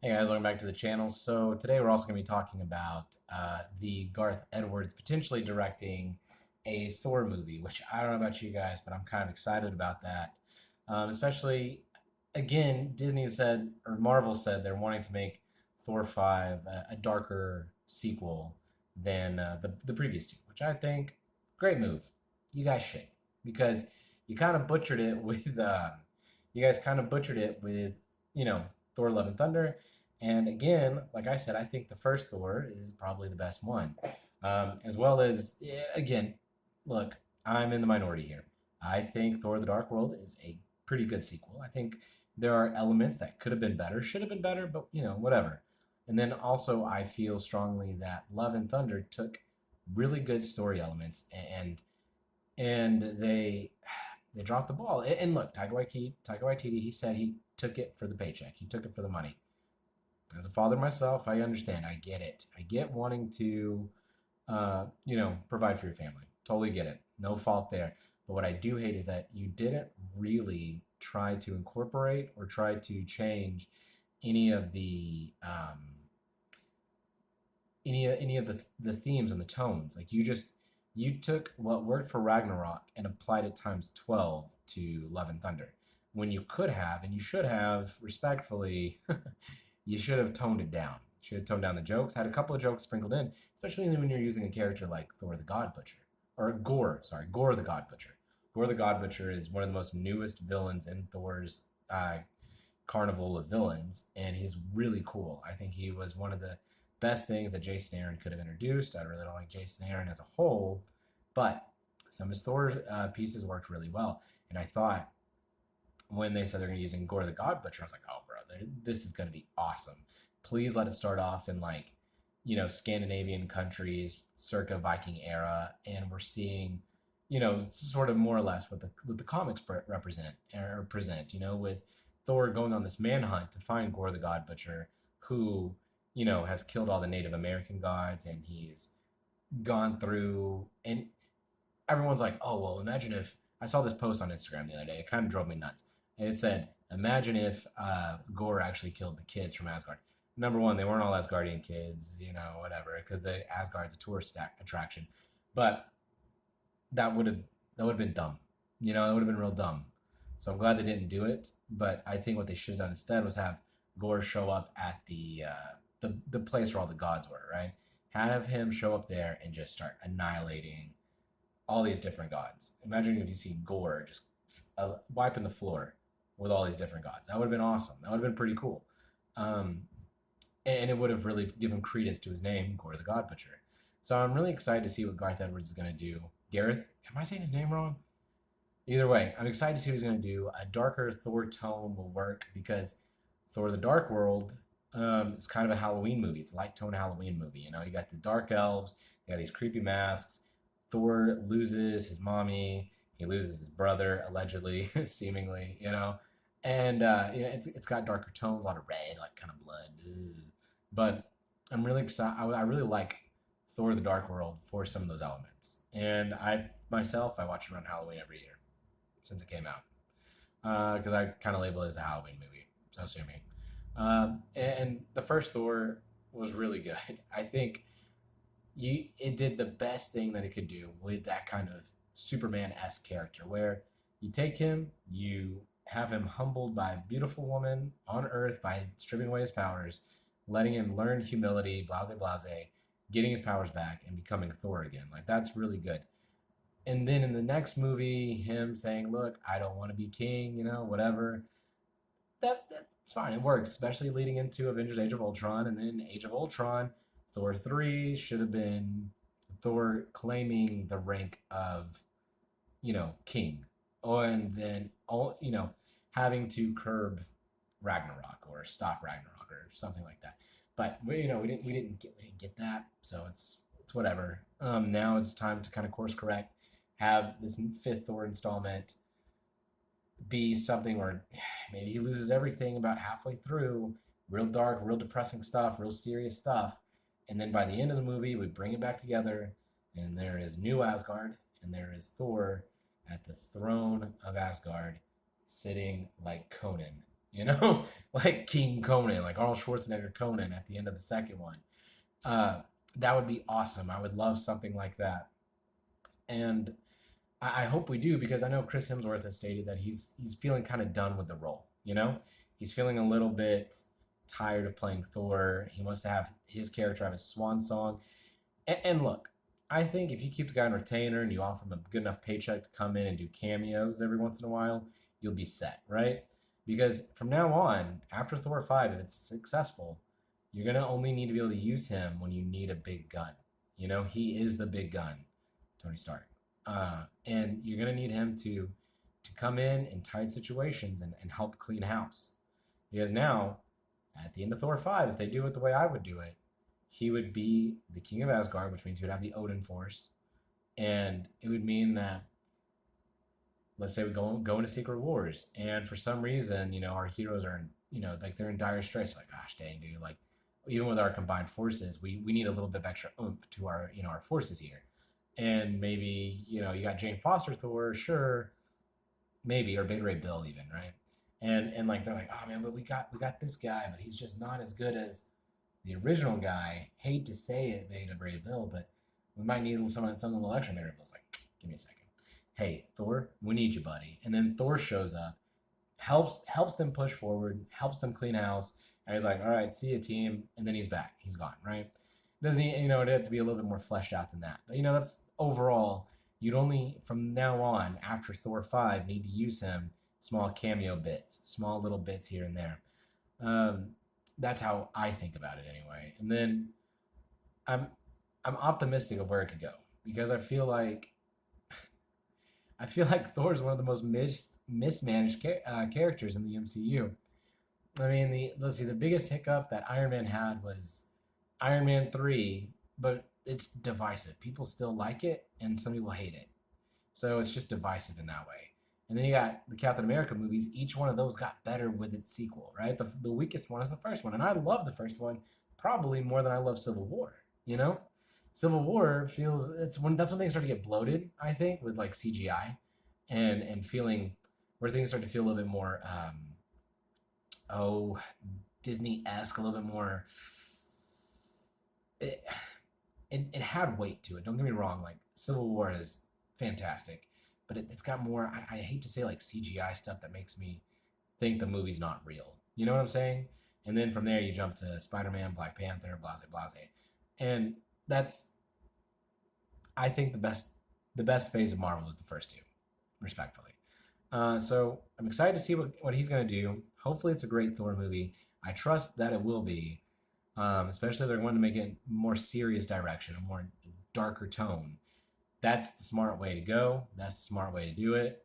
Hey guys, welcome back to the channel. So today we're also going to be talking about the Garth Edwards potentially directing a Thor movie, which I don't know about you guys, but I'm kind of excited about that. Especially, again, Disney said, or Marvel said, they're wanting to make Thor 5 a darker sequel than the previous two, which I think, great move. You guys should, because you kind of butchered it with, you guys kind of butchered it with, you know, Thor: Love and Thunder. And again, like I said, I think the first Thor is probably the best one. As well as, yeah, again, look, I'm in the minority here. I think Thor: The Dark World is a pretty good sequel. I think there are elements that could have been better, should have been better, but whatever. And then also, I feel strongly that Love and Thunder took really good story elements and they dropped the ball. And look, Taika Waititi, he said he took it for the paycheck. He took it for the money. As a father myself, I understand. I get it. I get wanting to, provide for your family. Totally get it. No fault there. But what I do hate is that you didn't really try to incorporate or try to change any of the any of the themes and the tones. Like you took what worked for Ragnarok and applied it times 12 to Love and Thunder. When you could have and you should have respectfully you should have toned it down. Should have toned down the jokes, had a couple of jokes sprinkled in, especially when you're using a character like Thor the God Butcher. Or Gore the God Butcher. Gore the God Butcher is one of the most newest villains in Thor's carnival of villains, and he's really cool. I think he was one of the best things that Jason Aaron could have introduced. I really don't like Jason Aaron as a whole, but some of his Thor pieces worked really well. And I thought when they said they're going to be using Gore the God Butcher, I was like, oh, bro, this is going to be awesome. Please let it start off in Scandinavian countries, circa Viking era, and we're seeing, sort of more or less what the comics represent or present. With Thor going on this manhunt to find Gore the God Butcher, who has killed all the Native American gods, and he's gone through and everyone's like, oh, well, imagine if I saw this post on Instagram the other day. It kind of drove me nuts. And it said, imagine if Gore actually killed the kids from Asgard. Number one, they weren't all Asgardian kids, whatever, because the Asgard's a tourist attraction. But that would have that would have been dumb. It would have been real dumb. So I'm glad they didn't do it. But I think what they should have done instead was have Gore show up at the place where all the gods were, right? Have him show up there and just start annihilating all these different gods. Imagine if you see Gore just wiping the floor with all these different gods. That would have been awesome. That would have been pretty cool. Um, and it would have really given credence to his name, Gore the God Butcher. So I'm really excited to see what Garth Edwards is going to do. Gareth, am I saying his name wrong? Either way, I'm excited to see what he's going to do. A darker Thor tone will work because Thor the Dark World is kind of a Halloween movie. It's a light tone Halloween movie. You got the dark elves, you got these creepy masks. Thor loses his mommy. He loses his brother, allegedly, seemingly, And it's got darker tones, a lot of red, like kind of blood. Ugh. But I'm really excited. I really like Thor: The Dark World for some of those elements. And I watch it around Halloween every year since it came out because I kind of label it as a Halloween movie. So sue me. And the first Thor was really good. I think it did the best thing that it could do with that kind of Superman-esque character, where you take him, you have him humbled by a beautiful woman on Earth by stripping away his powers, letting him learn humility, blase blase, getting his powers back, and becoming Thor again. Like that's really good. And then in the next movie, him saying, "Look, I don't want to be king," whatever. That's fine. It works, especially leading into Avengers: Age of Ultron, and then Age of Ultron. Thor 3 should have been Thor claiming the rank of, king. Oh, and then having to curb Ragnarok or stop Ragnarok or something like that. But we didn't get that, so it's whatever. Now it's time to kind of course correct, have this fifth Thor installment be something where maybe he loses everything about halfway through, real dark, real depressing stuff, real serious stuff, and then by the end of the movie we bring it back together, and there is new Asgard, and there is Thor at the throne of Asgard, sitting like Conan, you know, like King Conan, like Arnold Schwarzenegger Conan at the end of the second one. Uh, that would be awesome. I would love something like that. And I hope we do because I know Chris Hemsworth has stated that he's feeling kind of done with the role. You know, he's feeling a little bit tired of playing Thor. He wants to have his character have his swan song. And look, I think if you keep the guy on retainer and you offer him a good enough paycheck to come in and do cameos every once in a while, you'll be set, right? Because from now on, after Thor 5, if it's successful, you're going to only need to be able to use him when you need a big gun. You know, he is the big gun, Tony Stark. And you're going to need him to come in tight situations and help clean house. Because now, at the end of Thor 5, if they do it the way I would do it, he would be the king of Asgard, which means he would have the Odin Force. And it would mean that, let's say we go into Secret Wars, and for some reason, our heroes are like they're in dire straits. Like, gosh dang, dude, like even with our combined forces, we need a little bit of extra oomph to our our forces here. And maybe, you got Jane Foster Thor, sure, maybe, or Beta Ray Bill even, right? And like they're like, oh man, but we got this guy, but he's just not as good as the original guy. Hate to say it, Beta Ray Bill, but we might need something a little extra. Beta Ray Bill's like, give me a second. Hey, Thor, we need you, buddy. And then Thor shows up, helps them push forward, helps them clean house, and he's like, all right, see you, team. And then he's back. He's gone, right? Doesn't he, it have to be a little bit more fleshed out than that. But that's overall, you'd only from now on, after Thor 5, need to use him small cameo bits, small little bits here and there. Um, that's how I think about it anyway. And then I'm I'm optimistic of where it could go because I feel like Thor is one of the most mismanaged characters in the MCU. I mean, let's see, the biggest hiccup that Iron Man had was Iron Man 3, but it's divisive. People still like it, and some people hate it. So it's just divisive in that way. And then you got the Captain America movies. Each one of those got better with its sequel, right? The weakest one is the first one. And I love the first one probably more than I love Civil War, you know? Civil War feels that's when things start to get bloated, I think, with like CGI and feeling where things start to feel a little bit more oh Disney-esque, a little bit more it, it had weight to it. Don't get me wrong. Like Civil War is fantastic, but it's got more. I hate to say like CGI stuff that makes me think the movie's not real. You know what I'm saying? And then from there you jump to Spider-Man, Black Panther, blase blase, and that's I think the best phase of Marvel was the first two, respectfully. So I'm excited to see what he's gonna do. Hopefully, it's a great Thor movie. I trust that it will be, especially if they're going to make it more serious direction, a more darker tone. That's the smart way to go. That's the smart way to do it.